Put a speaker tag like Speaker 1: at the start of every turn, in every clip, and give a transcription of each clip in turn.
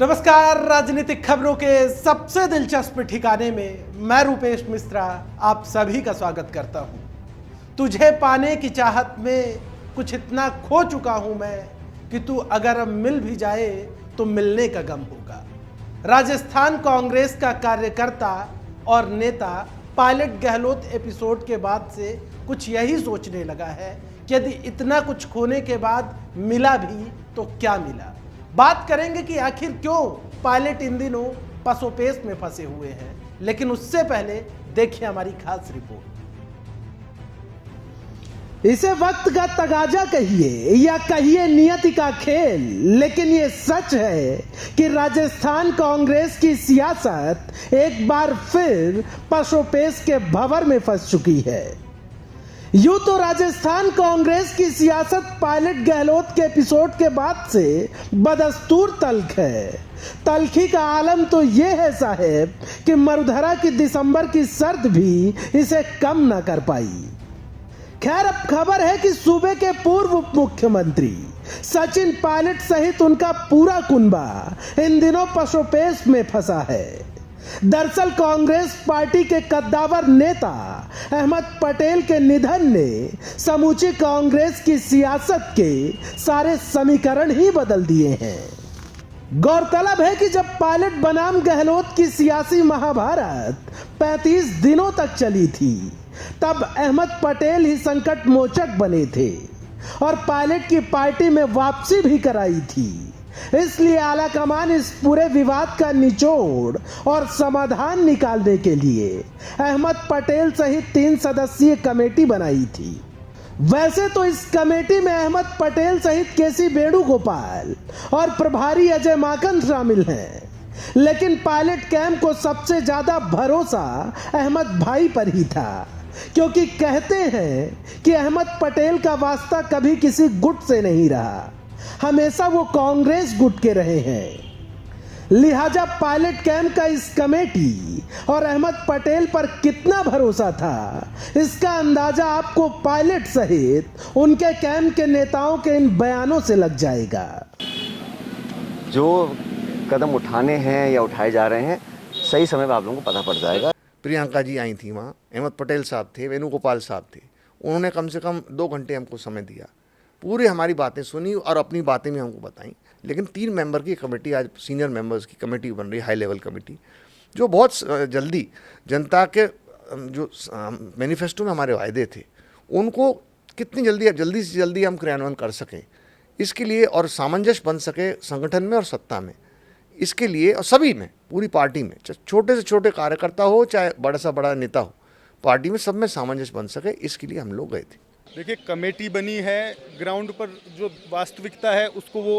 Speaker 1: नमस्कार। राजनीतिक खबरों के सबसे दिलचस्प ठिकाने में मैं रूपेश मिश्रा आप सभी का स्वागत करता हूं। तुझे पाने की चाहत में कुछ इतना खो चुका हूं मैं कि तू अगर अब मिल भी जाए तो मिलने का गम होगा। राजस्थान कांग्रेस का कार्यकर्ता और नेता पायलट गहलोत एपिसोड के बाद से कुछ यही सोचने लगा है कि यदि इतना कुछ खोने के बाद मिला भी तो क्या मिला। बात करेंगे कि आखिर क्यों पायलट इन दिनों पसोपेश में फंसे हुए हैं, लेकिन उससे पहले देखिए हमारी खास रिपोर्ट। इसे वक्त का तगाजा कहिए या कहिए नियति का खेल, लेकिन ये सच है कि राजस्थान कांग्रेस की सियासत एक बार फिर पसोपेश के भंवर में फंस चुकी है। यूं तो राजस्थान कांग्रेस की सियासत पायलट गहलोत के एपिसोड के बाद से बदस्तूर तल्ख है। तल्खी का आलम तो ये है साहब कि मरुधरा की दिसंबर की सर्द भी इसे कम न कर पाई। खैर, अब खबर है कि सूबे के पूर्व उप मुख्यमंत्री सचिन पायलट सहित उनका पूरा कुनबा इन दिनों पसोपेश में फंसा है। दरअसल कांग्रेस पार्टी के कद्दावर नेता अहमद पटेल के निधन ने समूची कांग्रेस की सियासत के सारे समीकरण ही बदल दिए हैं। गौरतलब है कि जब पायलट बनाम गहलोत की सियासी महाभारत 35 दिनों तक चली थी, तब अहमद पटेल ही संकट मोचक बने थे और पायलट की पार्टी में वापसी भी कराई थी। इसलिए आलाकमान इस पूरे विवाद का निचोड़ और समाधान निकालने के लिए अहमद पटेल सहित 3 सदस्यीय कमेटी बनाई थी। वैसे तो इस कमेटी में अहमद पटेल सहित केसी वेणुगोपाल और प्रभारी अजय माकन शामिल हैं, लेकिन पायलट कैंप को सबसे ज्यादा भरोसा अहमद भाई पर ही था, क्योंकि कहते हैं कि अहमद पटेल का वास्ता कभी किसी गुट से नहीं रहा, हमेशा वो कांग्रेस गुट के रहे हैं। लिहाजा पायलट कैंप का इस कमेटी और अहमद पटेल पर कितना भरोसा था, इसका अंदाजा आपको पायलट सहित उनके कैंप के नेताओं के इन बयानों से लग जाएगा।
Speaker 2: जो कदम उठाने हैं या उठाए जा रहे हैं, सही समय पर आप लोगों को पता पड़ जाएगा।
Speaker 3: प्रियंका जी आई थी वहाँ, अहमद पटेल साहब थे, वेणुगोपाल साहब थे। उन्होंने कम से कम 2 घंटे हमको समय दिया, पूरी हमारी बातें सुनी और अपनी बातें भी हमको बताई। लेकिन 3 मेंबर की कमेटी, आज सीनियर मेंबर्स की कमेटी बन रही है, हाई लेवल कमेटी, जो बहुत जल्दी जनता के जो मैनिफेस्टो में हमारे वायदे थे उनको कितनी जल्दी से जल्दी हम क्रियान्वयन कर सकें, इसके लिए और सामंजस्य बन सके संगठन में और सत्ता में, इसके लिए और सभी में, पूरी पार्टी में, छोटे से छोटे कार्यकर्ता हो चाहे बड़ा से बड़ा नेता हो, पार्टी में सब में सामंजस्य बन सके, इसके लिए हम लोग गए थे।
Speaker 4: देखिए, कमेटी बनी है, ग्राउंड पर जो वास्तविकता है उसको वो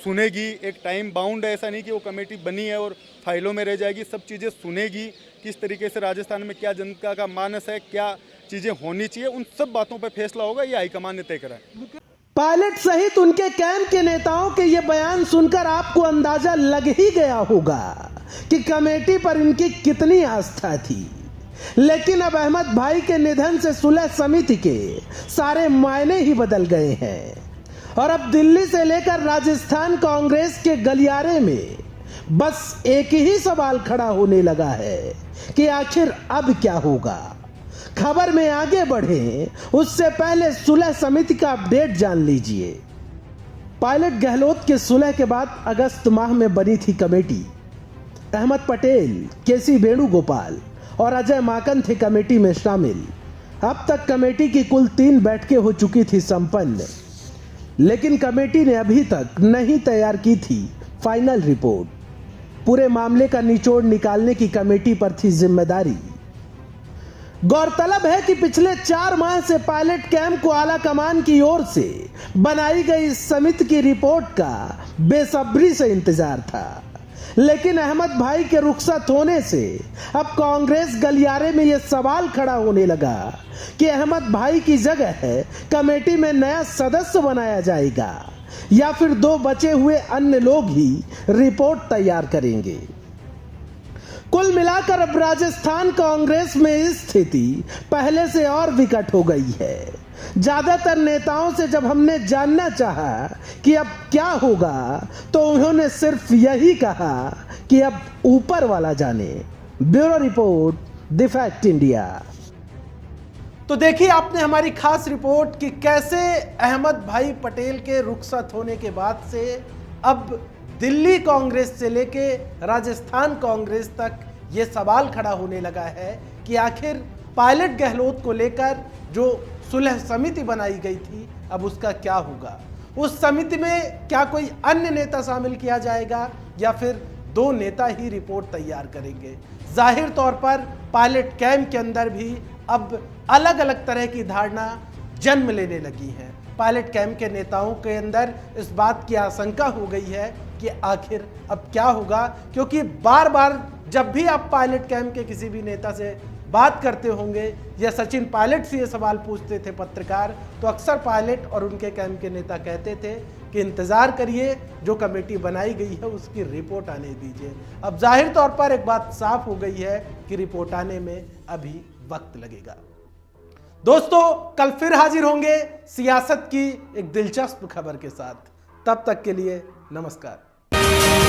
Speaker 4: सुनेगी। एक टाइम बाउंड है, ऐसा नहीं कि वो कमेटी बनी है और फाइलों में रह जाएगी, सब चीज़ें सुनेगी। किस तरीके से राजस्थान में क्या जनता का मानस है, क्या चीज़ें होनी चाहिए, उन सब बातों पर फैसला होगा, ये हाईकमान ने तय करा है।
Speaker 1: पायलट सहित उनके कैंप के नेताओं के ये बयान सुनकर आपको अंदाजा लग ही गया होगा कि कमेटी पर इनकी कितनी आस्था थी। लेकिन अब अहमद भाई के निधन से सुलह समिति के सारे मायने ही बदल गए हैं और अब दिल्ली से लेकर राजस्थान कांग्रेस के गलियारे में बस एक ही सवाल खड़ा होने लगा है कि आखिर अब क्या होगा। खबर में आगे बढ़े उससे पहले सुलह समिति का अपडेट जान लीजिए। पायलट गहलोत के सुलह के बाद अगस्त माह में बनी थी कमेटी। अहमद पटेल, केसी वेणुगोपाल और अजय माकन थे कमेटी में शामिल। अब तक कमेटी की कुल 3 बैठकें हो चुकी थी संपन्न, लेकिन कमेटी ने अभी तक नहीं तैयार की थी फाइनल रिपोर्ट। पूरे मामले का निचोड़ निकालने की कमेटी पर थी जिम्मेदारी। गौरतलब है कि पिछले 4 माह से पायलट कैंप को आलाकमान की ओर से बनाई गई इस समिति की रिपोर्ट का बेसब्री से इंतजार था, लेकिन अहमद भाई के रुखसत होने से अब कांग्रेस गलियारे में यह सवाल खड़ा होने लगा कि अहमद भाई की जगह कमेटी में नया सदस्य बनाया जाएगा या फिर 2 बचे हुए अन्य लोग ही रिपोर्ट तैयार करेंगे। कुल मिलाकर अब राजस्थान कांग्रेस में स्थिति पहले से और विकट हो गई है ज्यादातर नेताओं से जब हमने जानना चाहा कि अब क्या होगा तो उन्होंने सिर्फ यही कहा कि अब ऊपर वाला जाने। Bureau report, the fact India. तो देखिए आपने हमारी खास रिपोर्ट कि कैसे अहमद भाई पटेल के रुखसत होने के बाद से अब दिल्ली कांग्रेस से लेके राजस्थान कांग्रेस तक ये सवाल खड़ा होने लगा है कि आखिर पायलट गहलोत को लेकर जो सुलह समिति बनाई गई थी अब उसका क्या होगा। उस समिति में क्या कोई अन्य नेता शामिल किया जाएगा या फिर दो नेता ही रिपोर्ट तैयार करेंगे। जाहिर तौर पर पायलट कैंप के अंदर भी अब अलग अलग तरह की धारणा जन्म लेने लगी है। पायलट कैंप के नेताओं के अंदर इस बात की आशंका हो गई है कि आखिर अब क्या होगा, क्योंकि बार बार जब भी आप पायलट कैंप के किसी भी नेता से बात करते होंगे या सचिन पायलट से ये सवाल पूछते थे पत्रकार, तो अक्सर पायलट और उनके कैंप के नेता कहते थे कि इंतजार करिए, जो कमेटी बनाई गई है उसकी रिपोर्ट आने दीजिए। अब जाहिर तौर पर एक बात साफ हो गई है कि रिपोर्ट आने में अभी वक्त लगेगा। दोस्तों कल फिर हाजिर होंगे सियासत की एक दिलचस्प खबर के साथ। तब तक के लिए नमस्कार।